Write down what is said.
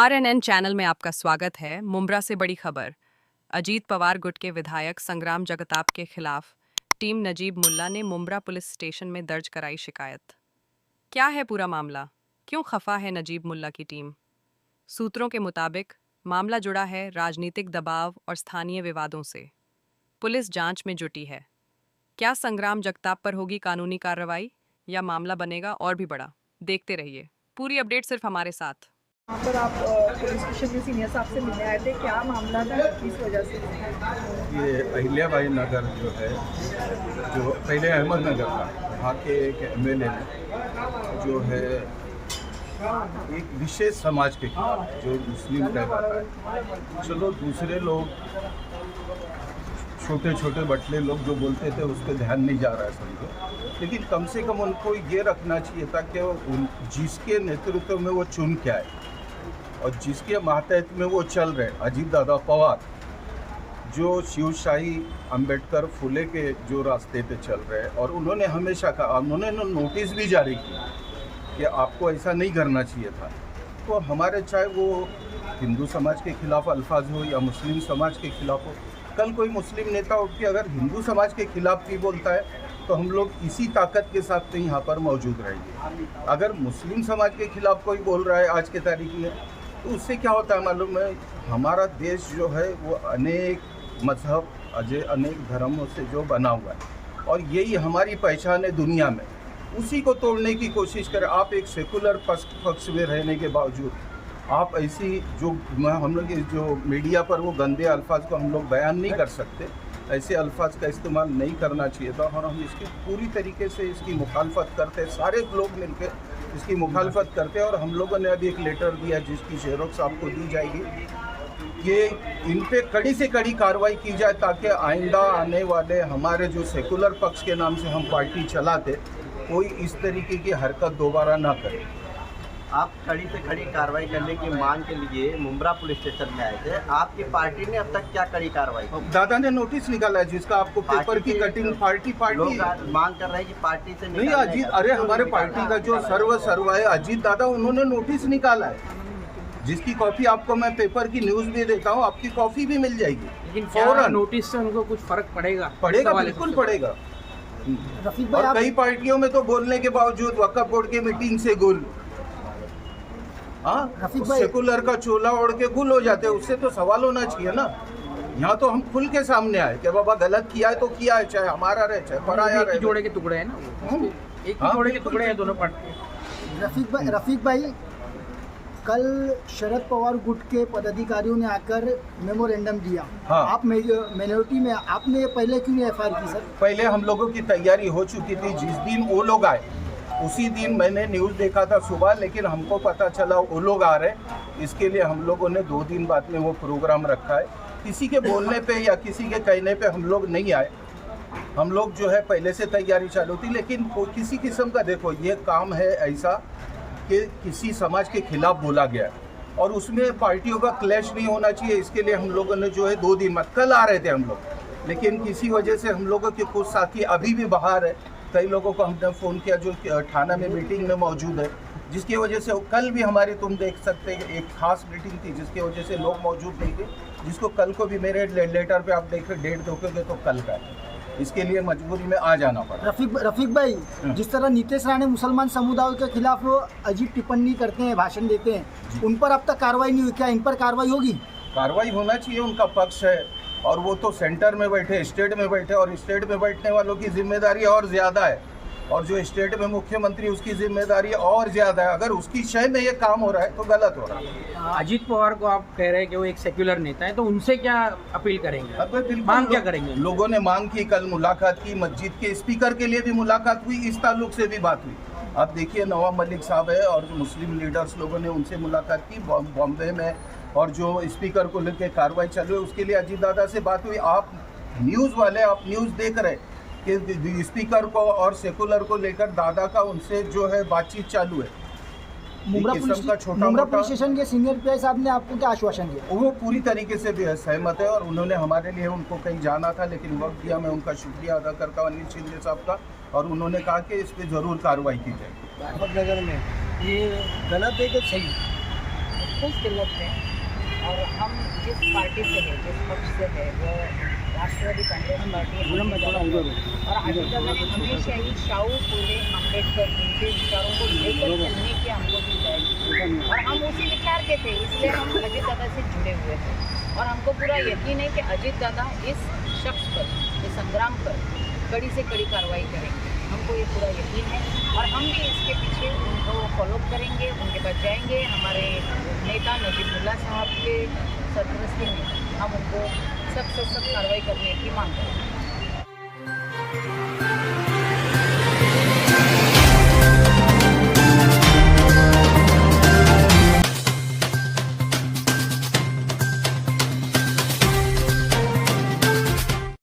RNN channel में आपका स्वागत है। मुंब्रा से बड़ी खबर। अजीत पवार गुट के विधायक संग्राम जगताप के खिलाफ टीम नजीब मुल्ला ने मुंब्रा पुलिस स्टेशन में दर्ज कराई शिकायत। क्या है पूरा मामला? क्यों खफा है नजीब मुल्ला की टीम? सूत्रों के मुताबिक मामला जुड़ा है राजनीतिक दबाव और स्थानीय विवादों से। पुलिस जांच में जुटी है। क्या संग्राम जगताप पर होगी कानूनी कार्रवाई या मामला बनेगा और भी बड़ा? देखते रहिए। पूरी अपडेट सिर्फ हमारे साथ। यहाँ पर आप पुलिस स्टेशन में सीनियर साहब से मिलने आए थे, क्या मामला था, किस वजह से? ये अहिल्याबाई नगर जो है, जो पहले अहमदनगर था, वहाँ के एक एमएलए ने जो है एक विशेष समाज के खिलाफ जो मुस्लिम कहलाता है, चलो दूसरे लोग छोटे छोटे बटले लोग जो बोलते थे उस पर ध्यान नहीं जा रहा है समझो, लेकिन कम से कम उनको ये रखना चाहिए था कि जिसके नेतृत्व में वो चुन के आए और जिसके मातहत में वो चल रहे, अजीत दादा पवार जो शिवशाही अंबेडकर फुले के जो रास्ते पे चल रहे हैं, और उन्होंने हमेशा कहा, उन्होंने नोटिस भी जारी किया कि आपको ऐसा नहीं करना चाहिए था। तो हमारे चाहे वो हिंदू समाज के खिलाफ अल्फाज हो या मुस्लिम समाज के खिलाफ हो, कल कोई मुस्लिम नेता उठ के अगर हिंदू समाज के खिलाफ भी बोलता है तो हम लोग इसी ताकत के साथ तो यहाँ पर मौजूद रहेंगे। अगर मुस्लिम समाज के खिलाफ कोई बोल रहा है आज के तारीख में, तो उससे क्या होता है मालूम है, हमारा देश जो है वो अनेक मजहब अनेक धर्मों से जो बना हुआ है और यही हमारी पहचान है दुनिया में। उसी को तोड़ने की कोशिश करें। आप एक सेकुलर पक्ष में रहने के बावजूद आप ऐसी जो हम लोग जो मीडिया पर वो गंदे अल्फाज को हम लोग बयान नहीं कर सकते, ऐसे अल्फाज का इस्तेमाल नहीं करना चाहिए था और हम इसकी पूरी तरीके से इसकी मुखालफत करते हैं। सारे लोग मिलकर इसकी मुखालफत करते हैं और हम लोगों ने अभी एक लेटर दिया जिसकी ज़ेरॉक्स आपको दी जाएगी कि इन पे कड़ी से कड़ी कार्रवाई की जाए ताकि आइंदा आने वाले हमारे जो सेकुलर पक्ष के नाम से हम पार्टी चलाते, कोई इस तरीके की हरकत दोबारा ना करे। आप कड़ी से कड़ी कार्रवाई करने की मांग के लिए मुंब्रा पुलिस स्टेशन में आए थे। आपकी पार्टी ने अब तक क्या कड़ी कार्रवाई की? दादा ने नोटिस निकाला है जिसका आपको पेपर की कटिंग पार्टी लोग मांग कर रहे हैं कि पार्टी से नहीं, अजीत, अरे हमारे पार्टी का जो सर्व है अजीत दादा, उन्होंने नोटिस निकाला है जिसकी कॉपी आपको मैं पेपर की न्यूज़ भी देता हूँ, आपकी कॉपी भी मिल जाएगी। लेकिन क्या नोटिस से उनको कुछ फर्क पड़ेगा? बिल्कुल पड़ेगा। और कई पार्टियों में तो बोलने के बावजूद वक्फ बोर्ड की मीटिंग से गुल, हाँ, सेकुलर का चोला ओढ़ के गुल हो जाते हैं। उससे तो सवाल होना चाहिए ना। यहाँ तो हम खुल के सामने आए कि बाबा गलत किया है तो किया है, चाहे हमारा रहे चाहे पराया रहे। जोड़े के टुकड़े हैं ना, एक ही जोड़े के टुकड़े हैं दोनों पार्टी। रफीक भाई, कल शरद पवार गुट के पदाधिकारियों ने आकर मेमोरेंडम दिया। हाँ। आप माइनॉरिटी में, आपने पहले क्यों नहीं एफआईआर की सर? पहले हम लोगों की तैयारी हो चुकी थी। जिस दिन वो लोग आए उसी दिन मैंने न्यूज़ देखा था सुबह, लेकिन हमको पता चला वो लोग आ रहे, इसके लिए हम लोगों ने 2 दिन बाद में वो प्रोग्राम रखा है। किसी के बोलने पे या किसी के कहने पे हम लोग नहीं आए। हम लोग जो है पहले से तैयारी चालू थी, लेकिन किसी किस्म का देखो ये काम है ऐसा कि किसी समाज के खिलाफ बोला गया और उसमें पार्टियों का क्लैश नहीं होना चाहिए। इसके लिए हम लोगों ने जो है 2 दिन बाद, कल आ रहे थे हम लोग, लेकिन किसी वजह से हम लोगों के कुछ साथी अभी भी बाहर है। कई लोगों को हमने फ़ोन किया जो थाना में मीटिंग में मौजूद है, जिसकी वजह से कल भी हमारी, तुम देख सकते हैं, एक खास मीटिंग थी जिसकी वजह से लोग मौजूद नहीं थे, जिसको कल को भी मेरे लेटर पे आप देख डेट देखोगे तो कल का है। इसके लिए मजबूरी में आ जाना पड़ा। रफीक भाई, जिस तरह नीतीश राणे मुसलमान समुदाय के खिलाफ अजीब टिप्पणी करते हैं, भाषण देते हैं, उन पर अब तक कार्रवाई नहीं हुई, क्या इन पर कार्रवाई होगी? कार्रवाई होना चाहिए, उनका पक्ष है और वो तो सेंटर में बैठे, स्टेट में बैठे, और स्टेट में बैठने वालों की जिम्मेदारी और ज़्यादा है और जो स्टेट में मुख्यमंत्री उसकी जिम्मेदारी और ज़्यादा है। अगर उसकी शय में ये काम हो रहा है तो गलत हो रहा है। अजीत पवार को आप कह रहे हैं कि वो एक सेक्युलर नेता है, तो उनसे क्या अपील करेंगे? मांग क्या करेंगे? लोगों ने मांग की, कल मुलाकात की, मस्जिद के स्पीकर के लिए भी मुलाकात हुई, इस ताल्लुक से भी बात हुई। आप देखिए नवाब मलिक साहब है और जो मुस्लिम लीडर्स लोगों ने उनसे मुलाकात की बॉम्बे में, और जो स्पीकर को लेकर कार्रवाई चालू है उसके लिए अजीत दादा से बात हुई। आप न्यूज़ वाले, आप न्यूज़ देख रहे कि स्पीकर को और सेकुलर को लेकर दादा का उनसे जो है बातचीत चालू है। मुंब्रा पुलिस स्टेशन के सीनियर पीआई साहब ने आपको क्या आश्वासन दिया? वो पूरी तरीके से भी सहमत है और उन्होंने हमारे लिए, उनको कहीं जाना था लेकिन वक्त दिया। मैं उनका शुक्रिया अदा करता हूँ अनिल शिंदे साहब का, और उन्होंने कहा कि इस पर ज़रूर कार्रवाई की जाए। अहमदनगर में ये गलत है कि सही? खुशदिलत है और हम जिस पार्टी से है, जिस पक्ष से है, वो राष्ट्रवादी कांग्रेस पार्टी है। और अजीत दादा ने हमेशा ही शाहू फुले अम्बेडकर उनके विचारों को लेकर चलने की हमको दी जाएगी और हम उसी विचार के थे, इसलिए हम अजीत दादा से जुड़े हुए थे। और हमको पूरा यकीन है कि अजीत दादा इस शख्स पर, इस संग्राम पर कड़ी से कड़ी कार्रवाई करेंगे। हमको ये पूरा यकीन है और हम भी इसके पीछे उनको फॉलो करेंगे, उनके पास जाएंगे। हमारे नेता नजीब मुल्ला साहब के सरपरस्ती में हम उनको सख्त कार्रवाई करने की मांग करेंगे।